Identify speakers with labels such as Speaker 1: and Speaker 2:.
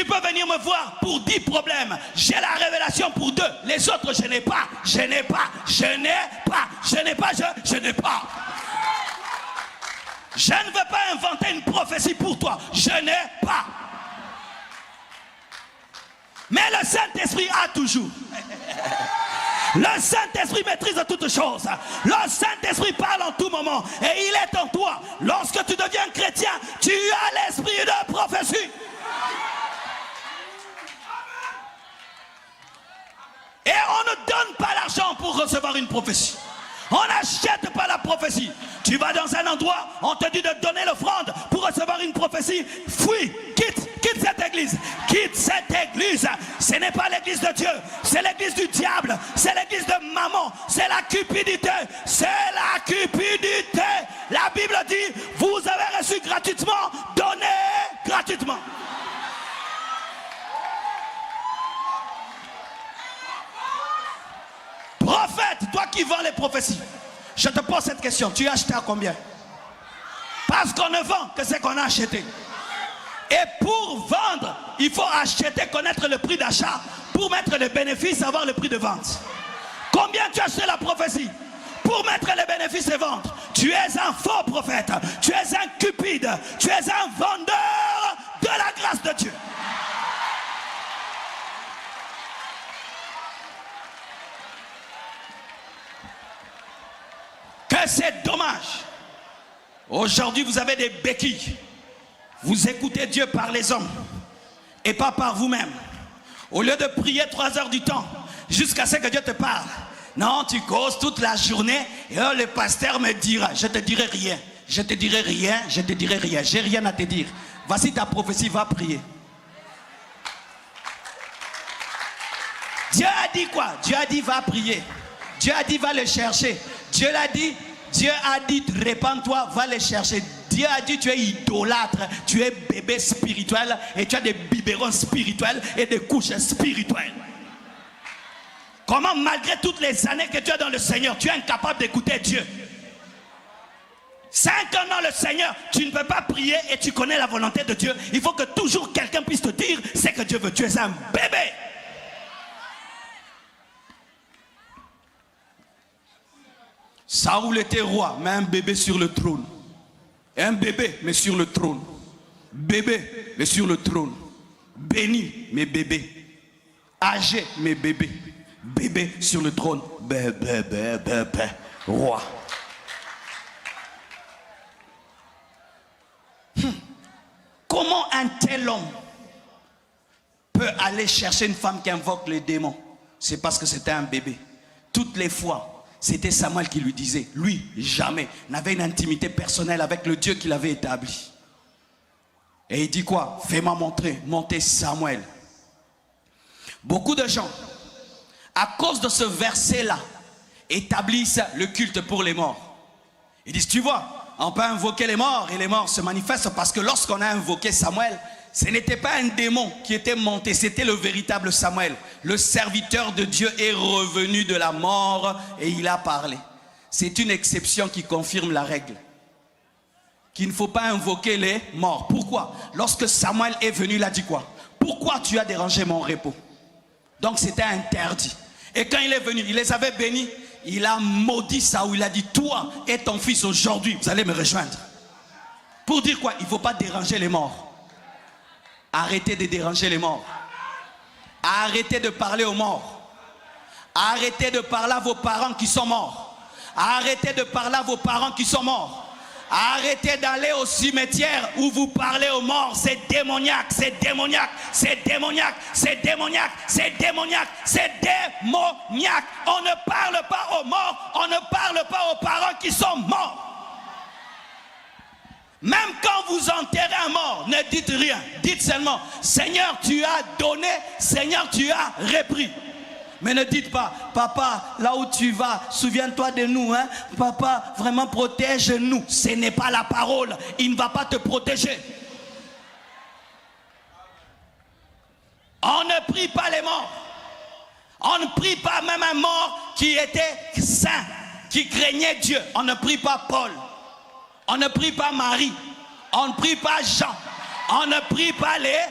Speaker 1: Tu peux venir me voir pour 10 problèmes. J'ai la révélation pour 2. Les autres, je n'ai pas. Je n'ai pas. Je n'ai pas. Je n'ai pas. Je n'ai pas. Je ne veux pas inventer une prophétie pour toi. Je n'ai pas. Mais le Saint-Esprit a toujours. Le Saint-Esprit maîtrise toutes choses. Le Saint-Esprit parle en tout moment. Et il est en toi. Lorsque tu deviens chrétien, tu as l'esprit de prophétie. Et on ne donne pas l'argent pour recevoir une prophétie. On n'achète pas la prophétie. Tu vas dans un endroit, on te dit de donner l'offrande pour recevoir une prophétie. Fuis, quitte cette église. Quitte cette église. Ce n'est pas l'église de Dieu, c'est l'église du diable. C'est l'église de maman. C'est la cupidité. C'est la cupidité. La Bible dit, vous avez reçu gratuitement, donnez gratuitement. Prophète, toi qui vends les prophéties, je te pose cette question, tu as acheté à combien? Parce qu'on ne vend que ce qu'on a acheté. Et pour vendre, il faut acheter, connaître le prix d'achat. Pour mettre les bénéfices, avoir le prix de vente. Combien tu as acheté la prophétie? Pour mettre les bénéfices et vendre. Tu es un faux prophète, tu es un cupide, tu es un vendeur de la grâce de Dieu. C'est dommage. Aujourd'hui, vous avez des béquilles. Vous écoutez Dieu par les hommes et pas par vous-même. Au lieu de prier 3 heures du temps jusqu'à ce que Dieu te parle. Non, tu causes toute la journée et le pasteur me dira, je te dirai rien. Je te dirai rien, je te dirai rien. J'ai rien à te dire. Voici ta prophétie, va prier. Dieu a dit quoi? Dieu a dit va prier. Dieu a dit va le chercher. Dieu a dit répands-toi, va les chercher. Dieu a dit tu es idolâtre, tu es bébé spirituel et tu as des biberons spirituels et des couches spirituelles. Comment malgré toutes les années que tu as dans le Seigneur, tu es incapable d'écouter Dieu? 5 ans dans le Seigneur, tu ne peux pas prier et tu connais la volonté de Dieu. Il faut que toujours quelqu'un puisse te dire ce que Dieu veut. Tu es un bébé. Saoul était roi, mais un bébé sur le trône. Un bébé, mais sur le trône. Bébé, mais sur le trône. Béni, mais bébé. Âgé, mais bébé. Bébé sur le trône. Bébé, roi. Comment un tel homme peut aller chercher une femme qui invoque les démons? C'est parce que c'était un bébé. Toutes les fois, c'était Samuel qui lui disait, lui, jamais, n'avait une intimité personnelle avec le Dieu qu'il avait établi. Et il dit quoi? Fais-moi monter Samuel. Beaucoup de gens, à cause de ce verset-là, établissent le culte pour les morts. Ils disent, tu vois, on peut invoquer les morts et les morts se manifestent parce que lorsqu'on a invoqué Samuel, ce n'était pas un démon qui était monté, c'était le véritable Samuel. Le serviteur de Dieu est revenu de la mort et il a parlé. C'est une exception qui confirme la règle. Qu'il ne faut pas invoquer les morts. Pourquoi? Lorsque Samuel est venu, il a dit quoi? Pourquoi tu as dérangé mon repos? Donc c'était interdit. Et quand il est venu, il les avait bénis. Il a maudit Saoul. Il a dit, toi et ton fils aujourd'hui, vous allez me rejoindre. Pour dire quoi? Il ne faut pas déranger les morts. Arrêtez de déranger les morts. Arrêtez de parler aux morts. Arrêtez de parler à vos parents qui sont morts. Arrêtez de parler à vos parents qui sont morts. Arrêtez d'aller au cimetière où vous parlez aux morts. C'est démoniaque, c'est démoniaque, c'est démoniaque, c'est démoniaque, c'est démoniaque, c'est démoniaque. On ne parle pas aux morts, on ne parle pas aux parents qui sont morts. Même quand vous enterrez un mort, ne dites rien. Dites seulement, Seigneur, tu as donné, Seigneur, tu as repris. Mais ne dites pas, papa, là où tu vas, souviens-toi de nous, hein? Papa, vraiment protège-nous. Ce n'est pas la parole, il ne va pas te protéger. On ne prie pas les morts. On ne prie pas même un mort qui était saint, qui craignait Dieu. On ne prie pas Paul. On ne prie pas Marie, on ne prie pas Jean, on ne prie pas les